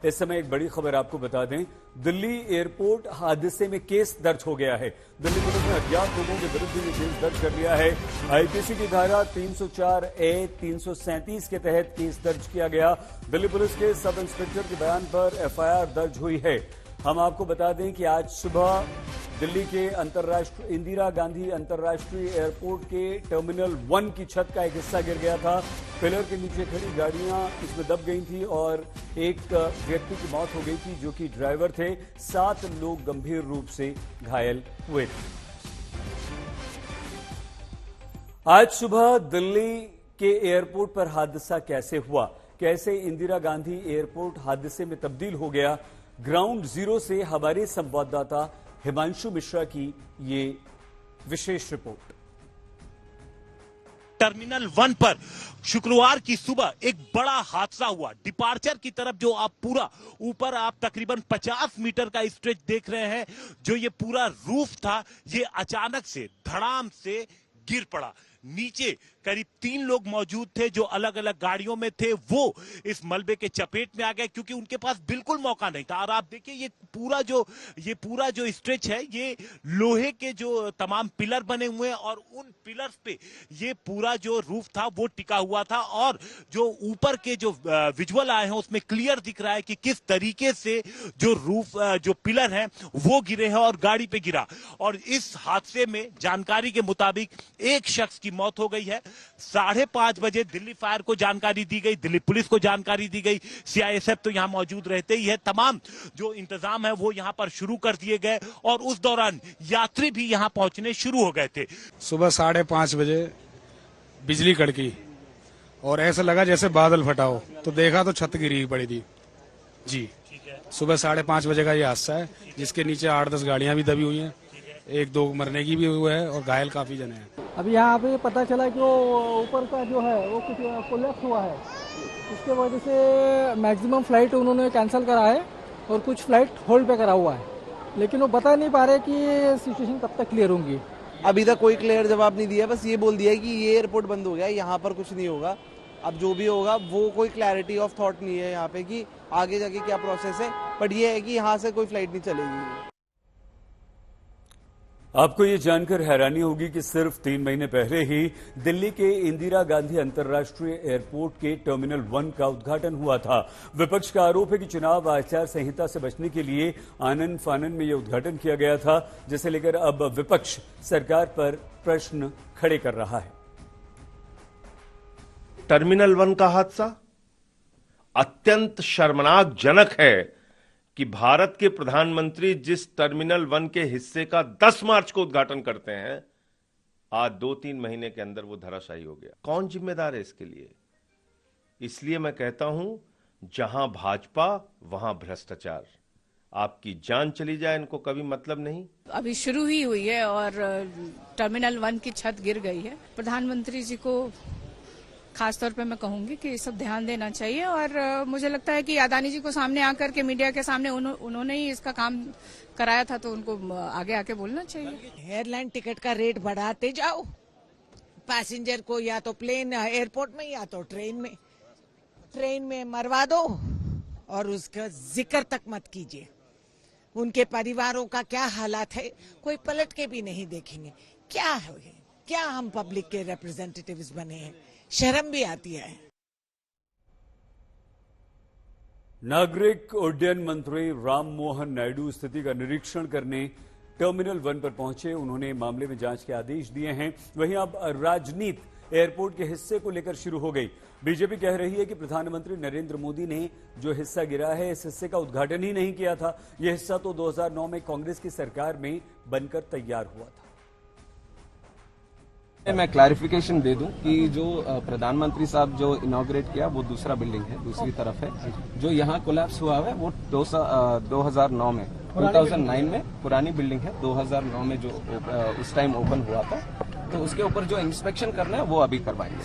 इस समय एक बड़ी खबर आपको बता दें, दिल्ली एयरपोर्ट हादसे में केस दर्ज हो गया है। दिल्ली पुलिस ने अज्ञात लोगों के विरुद्ध ये केस दर्ज कर लिया है। आईपीसी की धारा 304A 337 के तहत केस दर्ज किया गया। दिल्ली पुलिस के सब इंस्पेक्टर के बयान पर एफआईआर दर्ज हुई है। हम आपको बता दें कि आज सुबह दिल्ली के इंदिरा गांधी अंतर्राष्ट्रीय एयरपोर्ट के टर्मिनल 1 की छत का एक हिस्सा गिर गया था। पिलर के नीचे खड़ी गाड़ियां इसमें दब गई थी और एक व्यक्ति की मौत हो गई थी जो कि ड्राइवर थे। 7 लोग गंभीर रूप से घायल हुए थे। आज सुबह दिल्ली के एयरपोर्ट पर हादसा कैसे हुआ, कैसे इंदिरा गांधी एयरपोर्ट हादसे में तब्दील हो गया, ग्राउंड जीरो से हमारे संवाददाता हिमांशु मिश्रा की ये विशेष रिपोर्ट। टर्मिनल 1 पर शुक्रवार की सुबह एक बड़ा हादसा हुआ। डिपार्चर की तरफ जो आप पूरा ऊपर आप तकरीबन 50 मीटर का स्ट्रेच देख रहे हैं, जो ये पूरा रूफ था, ये अचानक से धड़ाम से गिर पड़ा। नीचे करीब 3 लोग मौजूद थे जो अलग अलग गाड़ियों में थे, वो इस मलबे के चपेट में आ गए क्योंकि उनके पास बिल्कुल मौका नहीं था। और आप देखिए ये पूरा जो स्ट्रेच है, ये लोहे के जो तमाम पिलर बने हुए हैं और उन पिलर्स पे ये पूरा जो रूफ था वो टिका हुआ था। और जो ऊपर के जो विजुअल आए हैं उसमें क्लियर दिख रहा है कि किस तरीके से जो रूफ जो पिलर है वो गिरे हैं और गाड़ी पे गिरा। और इस हादसे में जानकारी के मुताबिक एक शख्स की मौत हो गई है। 5:30 बजे दिल्ली फायर को जानकारी दी गई, दिल्ली पुलिस को जानकारी दी गई। सीआईएसएफ तो यहां मौजूद रहते ही है। तमाम जो इंतजाम है वो यहां पर शुरू कर दिए गए और उस दौरान यात्री भी यहां पहुंचने शुरू हो गए थे। सुबह 5:30 बजे बिजली कड़की और ऐसा लगा जैसे बादल फटा हो, तो देखा तो छत गिरी पड़ी थी जी। सुबह 5:30 बजे का ये हादसा है, जिसके नीचे 8-10 गाड़ियां भी दबी हुई हैं, 1-2 मरने की भी हुआ है और घायल काफी जने हैं। अभी यहाँ पे पता चला कि वो ऊपर का जो है वो कुछ कोलैप्स हुआ है, इसके वजह से मैक्सिमम फ्लाइट उन्होंने कैंसिल करा है और कुछ फ्लाइट होल्ड पे करा हुआ है, लेकिन वो बता नहीं पा रहे कि ये सिचुएशन कब तक क्लियर होंगी। अभी तक कोई क्लियर जवाब नहीं दिया, बस ये बोल दिया कि ये एयरपोर्ट बंद हो गया, यहाँ पर कुछ नहीं होगा। अब जो भी होगा वो कोई क्लैरिटी ऑफ थॉट नहीं है यहाँ पे कि आगे जाके क्या प्रोसेस है, बट ये है कि यहाँ से कोई फ्लाइट नहीं चलेगी। आपको ये जानकर हैरानी होगी कि सिर्फ 3 महीने पहले ही दिल्ली के इंदिरा गांधी अंतर्राष्ट्रीय एयरपोर्ट के टर्मिनल 1 का उद्घाटन हुआ था। विपक्ष का आरोप है कि चुनाव आचार संहिता से बचने के लिए आनन फानन में यह उद्घाटन किया गया था, जिसे लेकर अब विपक्ष सरकार पर प्रश्न खड़े कर रहा है। टर्मिनल 1 का हादसा अत्यंत शर्मनाक जनक है कि भारत के प्रधानमंत्री जिस टर्मिनल 1 के हिस्से का 10 मार्च को उद्घाटन करते हैं, आज 2-3 महीने के अंदर वो धराशायी हो गया। कौन जिम्मेदार है इसके लिए? इसलिए मैं कहता हूं, जहां भाजपा वहां भ्रष्टाचार। आपकी जान चली जाए इनको कभी मतलब नहीं। अभी शुरू ही हुई है और टर्मिनल 1 की छत गिर गई है। प्रधानमंत्री जी को खासतौर पे मैं कहूंगी कि ये सब ध्यान देना चाहिए और मुझे लगता है कि अदानी जी को सामने आकर के मीडिया के सामने उन्होंने ही इसका काम कराया था, तो उनको आगे आके बोलना चाहिए। एयरलाइन टिकट का रेट बढ़ाते जाओ, पैसेंजर को या तो प्लेन एयरपोर्ट में या तो ट्रेन में मरवा दो और उसका जिक्र तक मत कीजिए। उनके परिवारों का क्या हालात है कोई पलट के भी नहीं देखेंगे। क्या हम पब्लिक के रिप्रेजेंटेटिव्स बने हैं, शर्म भी आती है। नागरिक उड्डयन मंत्री राम मोहन नायडू स्थिति का निरीक्षण करने टर्मिनल 1 पर पहुंचे। उन्होंने मामले में जांच के आदेश दिए हैं। वहीं अब राजनीति एयरपोर्ट के हिस्से को लेकर शुरू हो गई। बीजेपी कह रही है कि प्रधानमंत्री नरेंद्र मोदी ने जो हिस्सा गिरा है, इस हिस्से का उद्घाटन ही नहीं किया था। यह हिस्सा तो 2009 में कांग्रेस की सरकार में बनकर तैयार हुआ था। मैं क्लैरिफिकेशन दे दूं कि जो प्रधानमंत्री साहब जो इनॉग्रेट किया वो दूसरा बिल्डिंग है, दूसरी तरफ है। जो यहाँ कोलैप्स हुआ है वो 2009 में 2009 में पुरानी बिल्डिंग है। 2009 में जो उस टाइम ओपन हुआ था, तो उसके ऊपर जो इंस्पेक्शन करना है वो अभी करवाएंगे।